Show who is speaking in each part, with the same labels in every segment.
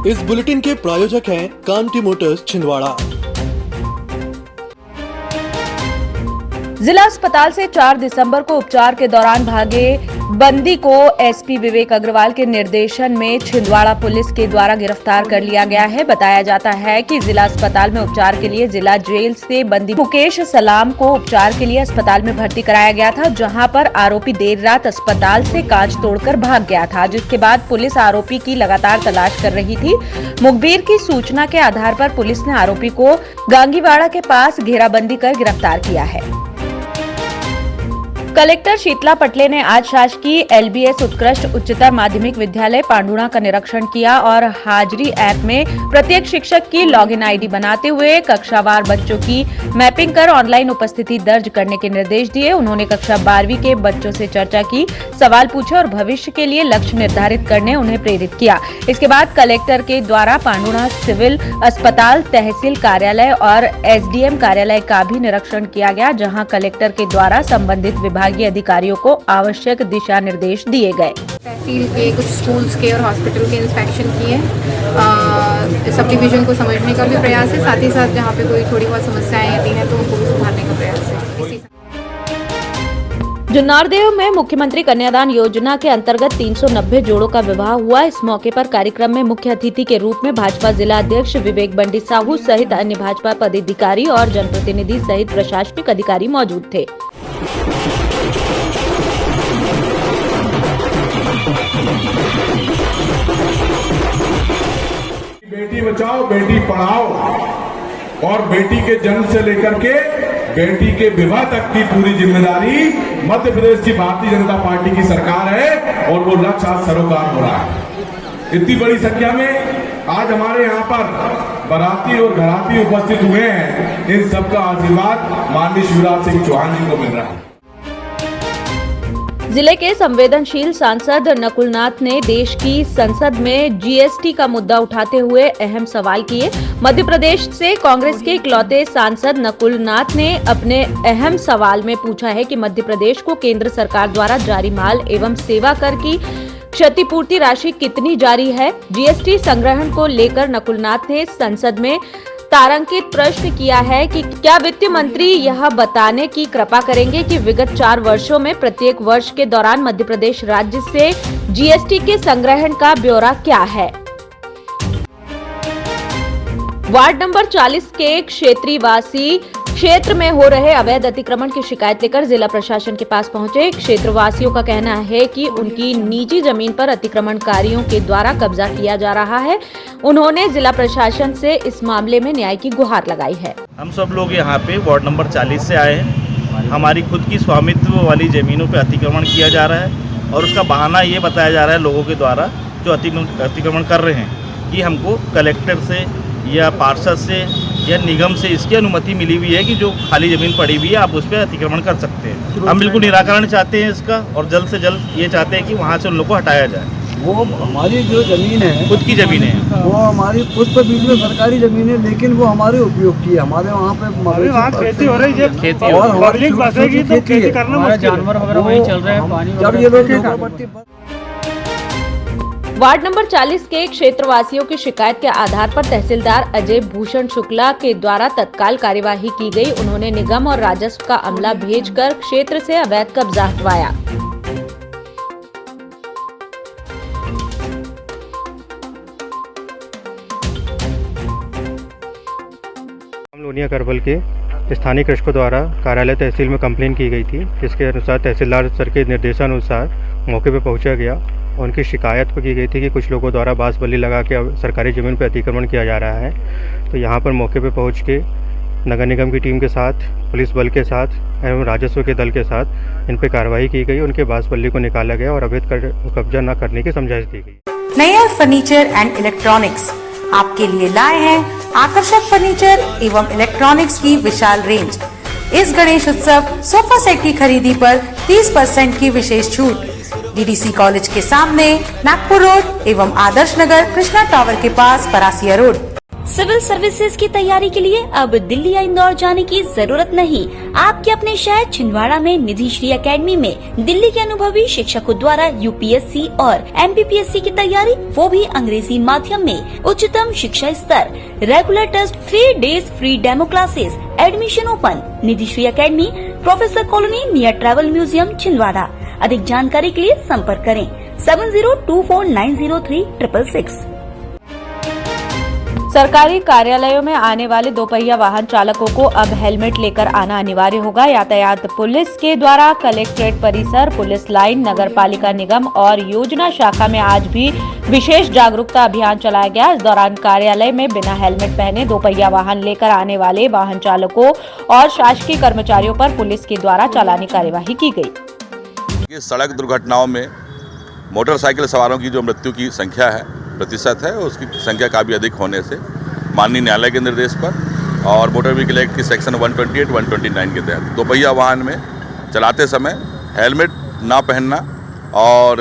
Speaker 1: इस बुलेटिन के प्रायोजक हैं कांटी मोटर्स छिंदवाड़ा।
Speaker 2: जिला अस्पताल से 4 दिसंबर को उपचार के दौरान भागे बंदी को एसपी विवेक अग्रवाल के निर्देशन में छिंदवाड़ा पुलिस के द्वारा गिरफ्तार कर लिया गया है। बताया जाता है कि जिला अस्पताल में उपचार के लिए जिला जेल से बंदी मुकेश सलाम को उपचार के लिए अस्पताल में भर्ती कराया गया था, जहां पर आरोपी देर रात अस्पताल से कांच तोड़कर भाग गया था, जिसके बाद पुलिस आरोपी की लगातार तलाश कर रही थी। मुखबिर की सूचना के आधार पर पुलिस ने आरोपी को गांगीवाड़ा के पास घेराबंदी कर गिरफ्तार किया है। कलेक्टर शीतला पटले ने आज शासकीय एलबीएस उत्कृष्ट उच्चतर माध्यमिक विद्यालय पांडुणा का निरीक्षण किया और हाजरी ऐप में प्रत्येक शिक्षक की लॉगिन आईडी बनाते हुए कक्षावार बच्चों की मैपिंग कर ऑनलाइन उपस्थिति दर्ज करने के निर्देश दिए। उन्होंने कक्षा 12वीं के बच्चों से चर्चा की, सवाल पूछे और भविष्य के लिए लक्ष्य निर्धारित करने उन्हें प्रेरित किया। इसके बाद कलेक्टर के द्वारा पांडुणा सिविल अस्पताल, तहसील कार्यालय और एसडीएम कार्यालय का भी निरीक्षण किया गया, जहाँ कलेक्टर के द्वारा संबंधित विभागीय अधिकारियों को आवश्यक दिशा निर्देश दिए गए।
Speaker 3: तहसील के कुछ स्कूल्स के और हॉस्पिटल के इंस्पेक्शन किए, सब डिवीजन को समझने का भी प्रयास है, साथ ही साथ जहाँ पे कोई थोड़ी बहुत समस्याएं आती हैं तो उनको भी सुधारने का प्रयास है।
Speaker 2: जुन्नारदेव में मुख्यमंत्री कन्यादान योजना के अंतर्गत 390 जोड़ों का विवाह हुआ। इस मौके पर कार्यक्रम में मुख्य अतिथि के रूप में भाजपा जिला अध्यक्ष विवेक बंडी साहू सहित अन्य भाजपा पदाधिकारी और जनप्रतिनिधि सहित प्रशासनिक अधिकारी मौजूद थे।
Speaker 4: बेटी बचाओ, बेटी पढ़ाओ और बेटी के जन्म से लेकर के बेटी के विवाह तक की पूरी जिम्मेदारी मध्य प्रदेश की भारतीय जनता पार्टी की सरकार है और वो लक्ष्य आज सरोकार हो रहा है। इतनी बड़ी संख्या में आज हमारे यहाँ पर बाराती और घराती उपस्थित हुए हैं, इन सबका आशीर्वाद माननीय शिवराज सिंह चौहान जी को मिल रहा है।
Speaker 2: जिले के संवेदनशील सांसद नकुलनाथ ने देश की संसद में जीएसटी का मुद्दा उठाते हुए अहम सवाल किए। मध्य प्रदेश से कांग्रेस के इकलौते सांसद नकुलनाथ ने अपने अहम सवाल में पूछा है कि मध्य प्रदेश को केंद्र सरकार द्वारा जारी माल एवं सेवा कर की क्षतिपूर्ति राशि कितनी जारी है। जीएसटी संग्रहण को लेकर नकुलनाथ ने संसद में तारांकित प्रश्न किया है कि क्या वित्त मंत्री यह बताने की कृपा करेंगे कि विगत 4 वर्षों में प्रत्येक वर्ष के दौरान मध्य प्रदेश राज्य से जीएसटी के संग्रहण का ब्यौरा क्या है। वार्ड नंबर 40 के क्षेत्रीवासी क्षेत्र में हो रहे अवैध अतिक्रमण की शिकायत लेकर जिला प्रशासन के पास पहुंचे। क्षेत्रवासियों का कहना है कि उनकी निजी जमीन पर अतिक्रमणकारियों के द्वारा कब्जा किया जा रहा है। उन्होंने जिला प्रशासन से इस मामले में न्याय की गुहार लगाई है।
Speaker 5: हम सब लोग यहाँ पे वार्ड नंबर 40 से आए हैं। हमारी खुद की स्वामित्व वाली जमीनों पे अतिक्रमण किया जा रहा है और उसका बहाना ये बताया जा रहा है लोगों के द्वारा जो अतिक्रमण कर रहे हैं कि हमको कलेक्टर से या पार्षद से या निगम से इसकी अनुमति मिली हुई है कि जो खाली ज़मीन पड़ी हुई है आप उस पर अतिक्रमण कर सकते हैं। हम बिल्कुल निराकरण चाहते हैं इसका और जल्द से जल्द ये चाहते हैं कि वहाँ से उन लोगों को हटाया जाए।
Speaker 6: वो हमारी जो ज़मीन है
Speaker 5: खुद की ज़मीन है,
Speaker 6: वो हमारी खुद पर बीच में सरकारी ज़मीन है, लेकिन वो हमारे उपयोग की है। हमारे वहाँ पे खेती हो रही है, खेती और पब्लिक बसेगी तो खेती करना, जानवर वगैरह वहीं चल रहे हैं पानी। जब ये लोग
Speaker 2: वार्ड नंबर 40 के क्षेत्रवासियों की शिकायत के आधार पर तहसीलदार अजय भूषण शुक्ला के द्वारा तत्काल कार्यवाही की गई। उन्होंने निगम और राजस्व का अमला भेजकर क्षेत्र से अवैध कब्जा हटवाया।
Speaker 7: लोनिया करबल के स्थानीय कृषकों द्वारा कार्यालय तहसील में कंप्लेन की गई थी, जिसके अनुसार तहसीलदार सर के निर्देशानुसार मौके पर पहुंचा गया। उनकी शिकायत पर की गई थी कि कुछ लोगों द्वारा बांस बल्ली लगा के सरकारी ज़मीन पर अतिक्रमण किया जा रहा है। तो यहाँ पर मौके पर पहुँच के नगर निगम की टीम के साथ, पुलिस बल के साथ एवं राजस्व के दल के साथ इन पर कार्रवाई की गई। उनके बांस बल्ली को निकाला गया और अवैध कब्जा न करने की समझाइश दी गई।
Speaker 8: नया फर्नीचर एंड इलेक्ट्रॉनिक्स आपके लिए लाए हैं आकर्षक फर्नीचर एवं इलेक्ट्रॉनिक्स की विशाल रेंज। इस गणेश उत्सव सोफा सेट की खरीदी पर 30% की विशेष छूट। डीडीसी कॉलेज के सामने नागपुर रोड एवं आदर्श नगर कृष्णा टावर के पास परासिया रोड।
Speaker 9: सिविल सर्विसेज की तैयारी के लिए अब दिल्ली या इंदौर जाने की जरूरत नहीं। आपके अपने शहर छिंदवाड़ा में निधि श्री एकेडमी में दिल्ली के अनुभवी शिक्षकों द्वारा यूपीएससी और एमपीपीएससी की तैयारी, वो भी अंग्रेजी माध्यम में। उच्चतम शिक्षा स्तर, regular test, 3 days free demo classes, admission open. Nidhi Shri academy, professor colony, near travel museum, Chhindwara. अधिक जानकारी के लिए संपर्क करें 7024903666।
Speaker 2: सरकारी कार्यालयों में आने वाले दोपहिया वाहन चालकों को अब हेलमेट लेकर आना अनिवार्य होगा। यातायात पुलिस के द्वारा कलेक्ट्रेट परिसर, पुलिस लाइन, नगर पालिका निगम और योजना शाखा में आज भी विशेष जागरूकता अभियान चलाया गया। इस दौरान कार्यालय में बिना हेलमेट पहने दोपहिया वाहन लेकर आने वाले वाहन चालकों और शासकीय कर्मचारियों पर पुलिस के द्वारा चालानी कार्यवाही की गई।
Speaker 10: सड़क दुर्घटनाओं में मोटरसाइकिल सवारों की जो मृत्यु की संख्या है, प्रतिशत है, उसकी संख्या काफ़ी अधिक होने से माननीय न्यायालय के निर्देश पर और मोटर व्हीकल एक्ट की सेक्शन 128, 129 के तहत दोपहिया वाहन में चलाते समय हेलमेट ना पहनना और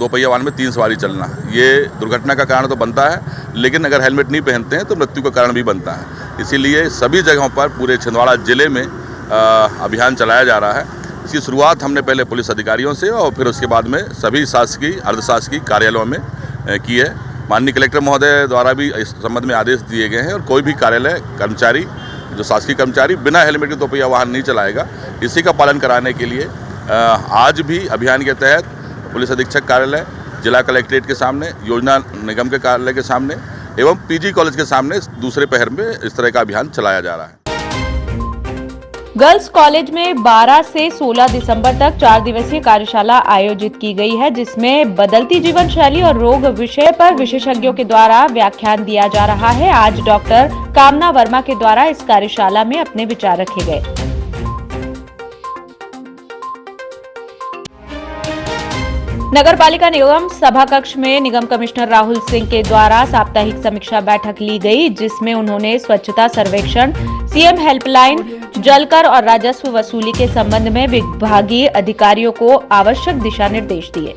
Speaker 10: दोपहिया वाहन में 3 सवारी चलना, ये दुर्घटना का कारण तो बनता है, लेकिन अगर हेलमेट नहीं पहनते हैं तो मृत्यु का कारण भी बनता है। इसीलिए सभी जगहों पर पूरे छिंदवाड़ा जिले में अभियान चलाया जा रहा है। इसकी शुरुआत हमने पहले पुलिस अधिकारियों से और फिर उसके बाद में सभी शासकीय, अर्धशासकीय कार्यालयों में की है। माननीय कलेक्टर महोदय द्वारा भी इस संबंध में आदेश दिए गए हैं और कोई भी कार्यालय कर्मचारी, जो शासकीय कर्मचारी बिना हेलमेट के दोपहिया वाहन नहीं चलाएगा। इसी का पालन कराने के लिए आज भी अभियान के तहत पुलिस अधीक्षक कार्यालय, जिला कलेक्ट्रेट के सामने, योजना निगम के कार्यालय के सामने एवं पीजी कॉलेज के सामने दूसरे पहर में इस तरह का अभियान चलाया जा रहा है।
Speaker 2: गर्ल्स कॉलेज में 12 से 16 दिसंबर तक 4 दिवसीय कार्यशाला आयोजित की गई है, जिसमें बदलती जीवन शैली और रोग विषय पर विशेषज्ञों के द्वारा व्याख्यान दिया जा रहा है। आज डॉक्टर कामना वर्मा के द्वारा इस कार्यशाला में अपने विचार रखे गए। नगर पालिका निगम सभा कक्ष में निगम कमिश्नर राहुल सिंह के द्वारा साप्ताहिक समीक्षा बैठक ली गई, जिसमें उन्होंने स्वच्छता सर्वेक्षण, सीएम हेल्पलाइन, जलकर और राजस्व वसूली के संबंध में विभागीय अधिकारियों को आवश्यक दिशा निर्देश दिए।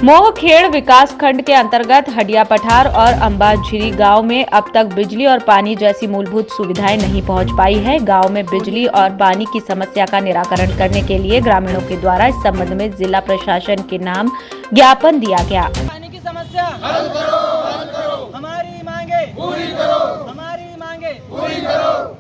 Speaker 2: मोहखेड़ विकास खंड के अंतर्गत हडिया पठार और अंबाझिरी गांव में अब तक बिजली और पानी जैसी मूलभूत सुविधाएं नहीं पहुंच पाई है। गांव में बिजली और पानी की समस्या का निराकरण करने के लिए ग्रामीणों के द्वारा इस संबंध में जिला प्रशासन के नाम ज्ञापन दिया गया।
Speaker 11: पानी की समस्या हल करो, हमारी मांगे पूरी करो, हमारी मांगे पूरी करो।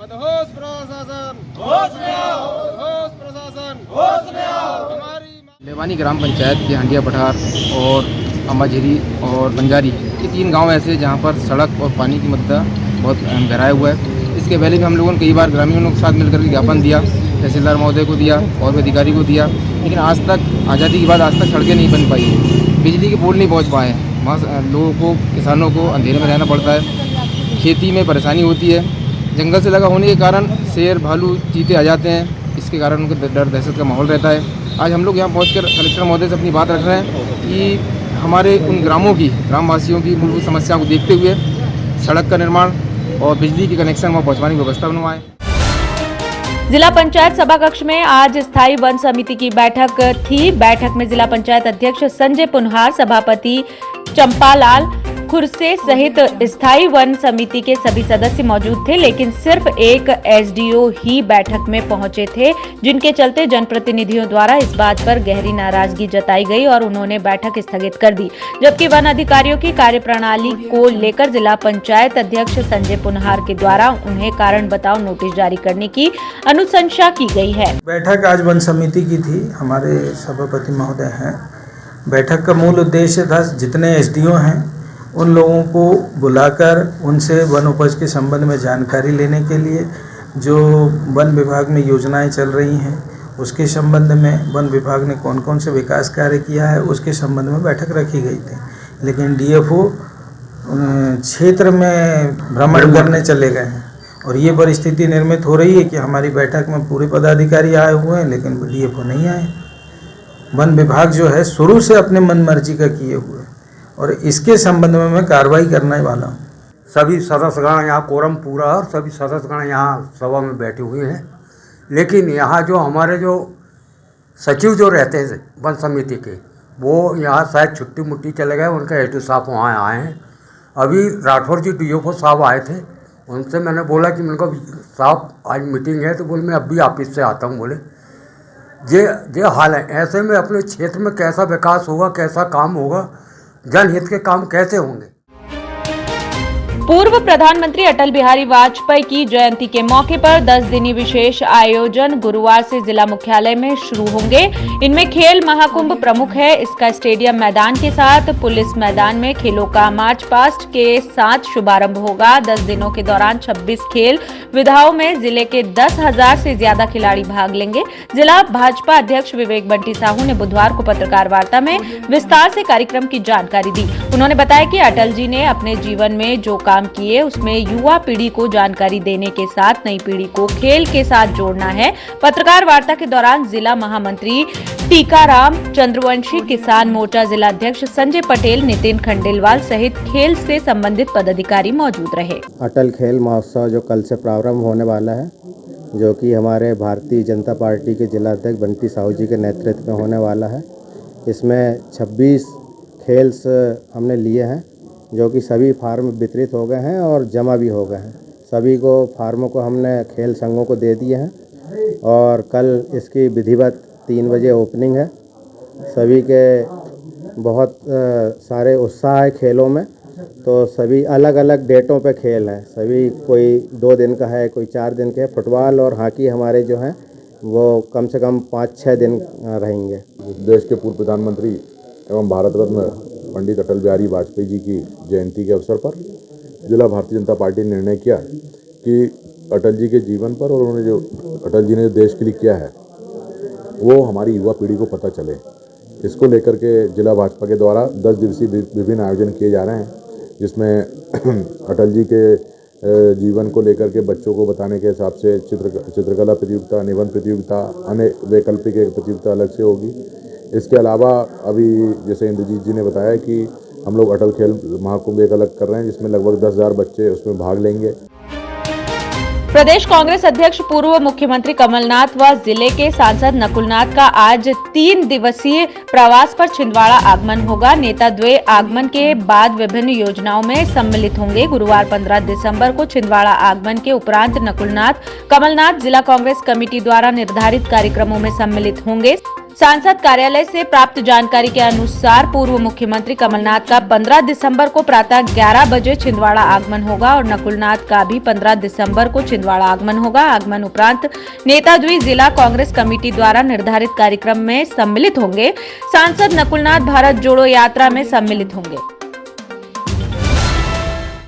Speaker 11: मदहोश प्रशासन होश में आओ, होश प्रशासन होश में आओ। हमारी
Speaker 12: लेवानी ग्राम पंचायत के हंडिया पठार और अंबाझिरी और बंजारी, ये 3 गांव ऐसे जहां पर सड़क और पानी की मुद्दा बहुत गहराया हुआ है। इसके पहले भी हम लोगों ने कई बार ग्रामीणों के साथ मिलकर के ज्ञापन दिया, तहसीलदार महोदय को दिया और भी अधिकारी को दिया, लेकिन आज तक आज़ादी के बाद आज तक सड़कें नहीं बन पाई है, बिजली के पोल नहीं पहुँच पाए हैं। वहाँ लोगों को, किसानों को अंधेरे में रहना पड़ता है, खेती में परेशानी होती है। जंगल से लगा होने के कारण शेर, भालू, चीते आ जाते हैं, इसके कारण उनको डर दहशत का माहौल रहता है। आज हम लोग यहाँ पहुँचकर कलेक्टर महोदय से अपनी बात रख रहे हैं कि हमारे उन ग्रामों की, ग्रामवासियों की मूलभूत समस्या को देखते हुए सड़क का निर्माण और बिजली के कनेक्शन वहाँ पहुँचवाने की व्यवस्था बनवाएं।
Speaker 2: जिला पंचायत सभा कक्ष में आज स्थायी वन समिति की बैठक थी। बैठक में जिला पंचायत अध्यक्ष संजय पुनहार, सभापति चंपालाल खुरसे सहित स्थायी वन समिति के सभी सदस्य मौजूद थे, लेकिन सिर्फ एक एसडीओ ही बैठक में पहुंचे थे, जिनके चलते जनप्रतिनिधियों द्वारा इस बात पर गहरी नाराजगी जताई गई और उन्होंने बैठक स्थगित कर दी। जबकि वन अधिकारियों की कार्यप्रणाली को लेकर जिला पंचायत अध्यक्ष संजय पुनहार के द्वारा उन्हें कारण बताओ नोटिस जारी करने की अनुशंसा की गई है।
Speaker 13: बैठक आज वन समिति की थी, हमारे सभापति महोदय हैं। बैठक का मूल उद्देश्य था जितने एसडीओ हैं उन लोगों को बुलाकर उनसे वन उपज के संबंध में जानकारी लेने के लिए, जो वन विभाग में योजनाएं चल रही हैं उसके संबंध में, वन विभाग ने कौन कौन से विकास कार्य किया है उसके संबंध में बैठक रखी गई थी। लेकिन डीएफओ क्षेत्र में भ्रमण करने चले गए हैं और ये परिस्थिति निर्मित हो रही है कि हमारी बैठक में पूरे पदाधिकारी आए हुए हैं लेकिन डीएफओ नहीं आए। वन विभाग जो है शुरू से अपने मन मर्जी का किए हुए और इसके संबंध में मैं कार्रवाई करने वाला हूँ।
Speaker 14: सभी सदस्यगण यहाँ कोरम पूरा और सभी सदस्यगण यहाँ सभा में बैठे हुए हैं, लेकिन यहाँ जो हमारे जो सचिव जो रहते हैं वन समिति के, वो यहाँ शायद छुट्टी मुट्टी चले गए, उनके हेतु साहब वहाँ आए हैं। अभी राठौर जी DFO साहब आए थे, उनसे मैंने बोला कि उनको साहब आज मीटिंग है, तो बोले मैं अभी ऑफिस से आता हूँ। बोले ये हाल है। ऐसे में अपने क्षेत्र में कैसा विकास होगा, कैसा काम होगा, जनहित के काम कैसे होंगे।
Speaker 2: पूर्व प्रधानमंत्री अटल बिहारी वाजपेयी की जयंती के मौके पर 10 दिनी विशेष आयोजन गुरुवार से जिला मुख्यालय में शुरू होंगे। इनमें खेल महाकुंभ प्रमुख है। इसका स्टेडियम मैदान के साथ पुलिस मैदान में खेलों का मार्च पास्ट के साथ शुभारंभ होगा। 10 दिनों के दौरान 26 खेल विधाओं में जिले के 10,000 से ज्यादा खिलाड़ी भाग लेंगे। जिला भाजपा अध्यक्ष विवेक बंटी साहू ने बुधवार को पत्रकार वार्ता में विस्तार से कार्यक्रम की जानकारी दी। उन्होंने बताया कि अटल जी ने अपने जीवन में जो काम किए उसमें युवा पीढ़ी को जानकारी देने के साथ नई पीढ़ी को खेल के साथ जोड़ना है। पत्रकार वार्ता के दौरान जिला महामंत्री टीकाराम चंद्रवंशी, किसान मोर्चा जिला अध्यक्ष संजय पटेल, नितिन खंडेलवाल सहित खेल से संबंधित पदाधिकारी मौजूद रहे।
Speaker 15: अटल खेल महोत्सव जो कल से प्रारंभ होने वाला है, जो कि हमारे भारतीय जनता पार्टी के जिला अध्यक्ष बंटी साहू जी के नेतृत्व में होने वाला है। इसमें 26 खेल्स हमने लिए हैं, जो कि सभी फार्म वितरित हो गए हैं और जमा भी हो गए हैं। सभी को फार्मों को हमने खेल संघों को दे दिए हैं और कल इसकी विधिवत 3 बजे ओपनिंग है। सभी के बहुत सारे उत्साह है खेलों में, तो सभी अलग अलग डेटों पे खेल हैं। सभी कोई 2 दिन का है, कोई 4 दिन के है। फुटबॉल और हॉकी हमारे जो हैं वो कम से कम 5-6 दिन रहेंगे।
Speaker 4: देश के पूर्व प्रधानमंत्री एवं भारत रत्न पंडित अटल बिहारी वाजपेयी जी की जयंती के अवसर पर जिला भारतीय जनता पार्टी ने निर्णय किया कि अटल जी के जीवन पर और उन्होंने जो अटल जी ने देश के लिए किया है वो हमारी युवा पीढ़ी को पता चले। इसको लेकर के जिला भाजपा के द्वारा 10 दिवसीय विभिन्न आयोजन किए जा रहे हैं, जिसमें अटल जी के जीवन को लेकर के बच्चों को बताने के हिसाब से चित्रकला प्रतियोगिता, निबंध प्रतियोगिता, अन्य वैकल्पिक एक प्रतियोगिता अलग से होगी। इसके अलावा अभी जैसे इंद्रजीत जी ने बताया कि हम लोग अटल खेल महाकुंभ एक अलग कर रहे हैं, जिसमें लगभग 10,000 बच्चे उसमें भाग लेंगे।
Speaker 2: प्रदेश कांग्रेस अध्यक्ष पूर्व मुख्यमंत्री कमलनाथ व जिले के सांसद नकुलनाथ का आज 3 दिवसीय प्रवास पर छिंदवाड़ा आगमन होगा। नेता द्वय आगमन के बाद विभिन्न योजनाओं में सम्मिलित होंगे। गुरुवार 15 दिसंबर को छिंदवाड़ा आगमन के उपरांत नकुलनाथ कमलनाथ जिला कांग्रेस कमेटी द्वारा निर्धारित कार्यक्रमों में सम्मिलित होंगे। सांसद कार्यालय से प्राप्त जानकारी के अनुसार पूर्व मुख्यमंत्री कमलनाथ का 15 दिसंबर को प्रातः 11 बजे छिंदवाड़ा आगमन होगा और नकुलनाथ का भी 15 दिसंबर को छिंदवाड़ा आगमन होगा। आगमन उपरांत नेताद्वय जिला कांग्रेस कमेटी द्वारा निर्धारित कार्यक्रम में सम्मिलित होंगे। सांसद नकुलनाथ भारत जोड़ो यात्रा में सम्मिलित होंगे।